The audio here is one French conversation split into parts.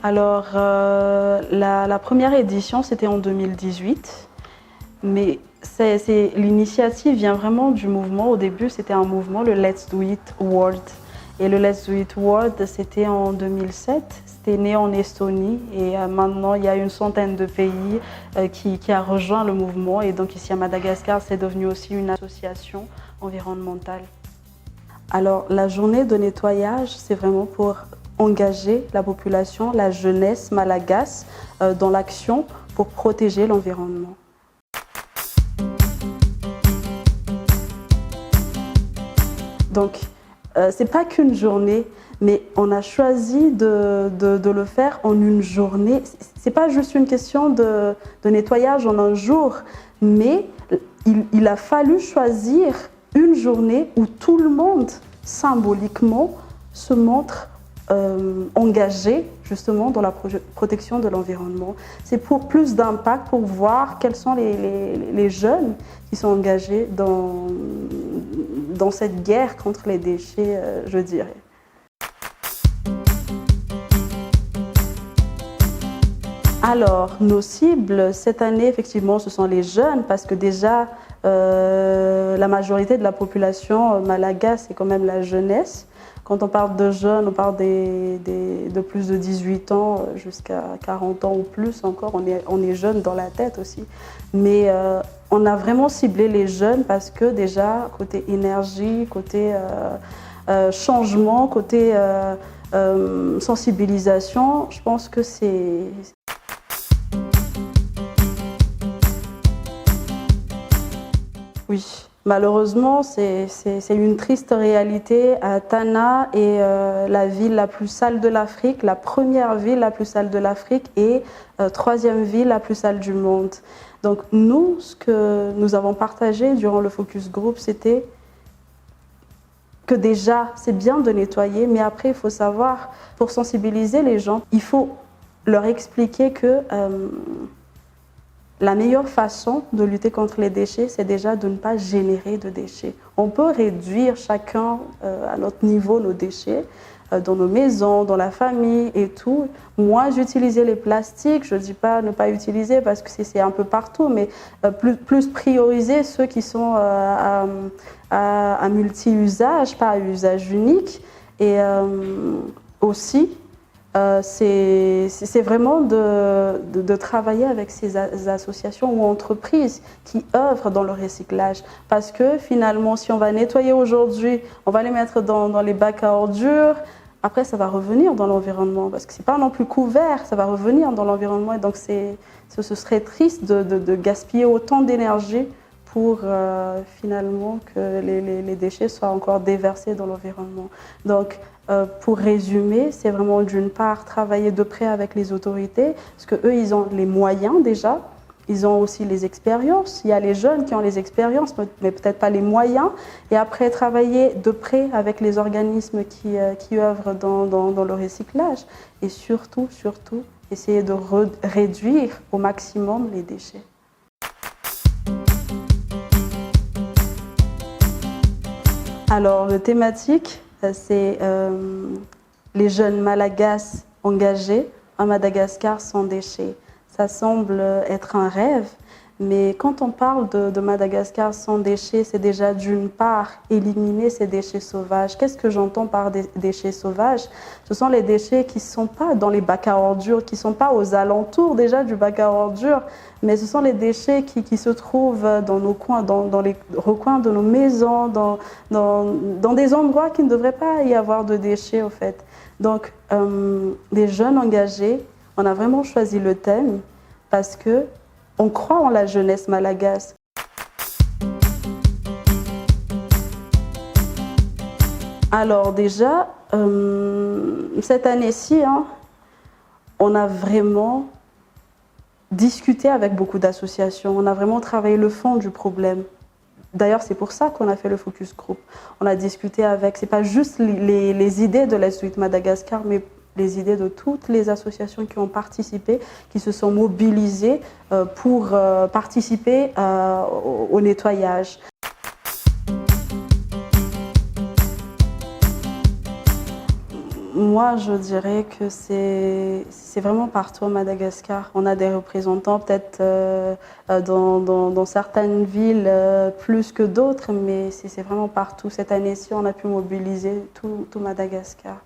Alors, la première édition, c'était en 2018, mais l'initiative vient vraiment du mouvement. Au début, c'était un mouvement, le Let's Do It World. Et le Let's Do It World, c'était en 2007. C'était né en Estonie et maintenant, il y a une centaine de pays qui a rejoint le mouvement. Et donc ici à Madagascar, c'est devenu aussi une association environnementale. Alors, la journée de nettoyage, c'est vraiment pour engager la population, la jeunesse malagasse dans l'action pour protéger l'environnement. Donc, c'est pas qu'une journée, mais on a choisi de le faire en une journée. C'est pas juste une question de nettoyage en un jour, mais il a fallu choisir une journée où tout le monde, symboliquement, se montre engagé justement dans la protection de l'environnement. C'est pour plus d'impact, pour voir quels sont les jeunes qui sont engagés dans cette guerre contre les déchets, je dirais. Alors, nos cibles, cette année, effectivement, ce sont les jeunes, parce que déjà, la majorité de la population malagasse, c'est quand même la jeunesse. Quand on parle de jeunes, on parle de plus de 18 ans jusqu'à 40 ans ou plus encore. On est jeunes dans la tête aussi. Mais on a vraiment ciblé les jeunes parce que déjà, côté énergie, côté changement, côté sensibilisation, je pense que c'est... Oui, malheureusement, c'est une triste réalité. Tana est la ville la plus sale de l'Afrique, la première ville la plus sale de l'Afrique et troisième ville la plus sale du monde. Donc nous, ce que nous avons partagé durant le focus group, c'était que déjà, c'est bien de nettoyer, mais après, il faut savoir, pour sensibiliser les gens, il faut leur expliquer que la meilleure façon de lutter contre les déchets, c'est déjà de ne pas générer de déchets. On peut réduire chacun à notre niveau nos déchets, dans nos maisons, dans la famille et tout. Moi, j'utilisais les plastiques, je ne dis pas ne pas utiliser parce que c'est un peu partout, mais plus prioriser ceux qui sont à multi-usage, pas à usage unique. Et aussi, c'est vraiment de travailler avec ces associations ou entreprises qui œuvrent dans le recyclage. Parce que finalement, si on va nettoyer aujourd'hui, on va les mettre dans les bacs à ordures, après ça va revenir dans l'environnement. Parce que ce n'est pas non plus couvert, ça va revenir dans l'environnement. Et donc ce serait triste de gaspiller autant d'énergie pour finalement que les déchets soient encore déversés dans l'environnement. Donc, pour résumer, c'est vraiment d'une part travailler de près avec les autorités, parce qu'eux, ils ont les moyens déjà, ils ont aussi les expériences. Il y a les jeunes qui ont les expériences, mais peut-être pas les moyens. Et après, travailler de près avec les organismes qui œuvrent dans le recyclage. Et surtout, essayer de réduire au maximum les déchets. Alors, le thématique, c'est les jeunes malagasy engagés à Madagascar sans déchets. Ça semble être un rêve, mais quand on parle de Madagascar sans déchets, c'est déjà d'une part éliminer ces déchets sauvages. Qu'est-ce que j'entends par des déchets sauvages? Ce sont les déchets qui ne sont pas dans les bacs à ordures, qui ne sont pas aux alentours déjà du bac à ordures, mais ce sont les déchets qui se trouvent dans nos coins, dans les recoins de nos maisons, dans des endroits qui ne devraient pas y avoir de déchets, au fait. Donc, les jeunes engagés, on a vraiment choisi le thème parce que on croit en la jeunesse malagasse. Alors déjà, cette année-ci, on a vraiment discuté avec beaucoup d'associations, on a vraiment travaillé le fond du problème. D'ailleurs, c'est pour ça qu'on a fait le focus group. On a discuté avec, c'est pas juste les idées de Let's Do It Madagascar, mais les idées de toutes les associations qui ont participé, qui se sont mobilisées pour participer au nettoyage. moi, je dirais que c'est vraiment partout à Madagascar. On a des représentants peut-être dans certaines villes plus que d'autres, mais c'est vraiment partout. Cette année-ci, on a pu mobiliser tout Madagascar,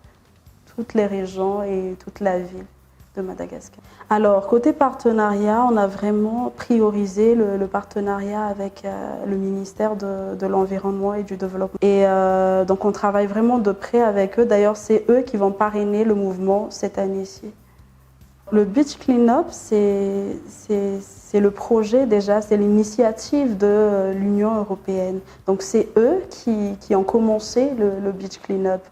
toutes les régions et toute la ville de Madagascar. Alors, côté partenariat, on a vraiment priorisé le partenariat avec le ministère de l'Environnement et du Développement. Et donc, on travaille vraiment de près avec eux. D'ailleurs, c'est eux qui vont parrainer le mouvement cette année-ci. Le Beach Cleanup, c'est le projet déjà, c'est l'initiative de l'Union européenne. Donc, c'est eux qui ont commencé le Beach Cleanup.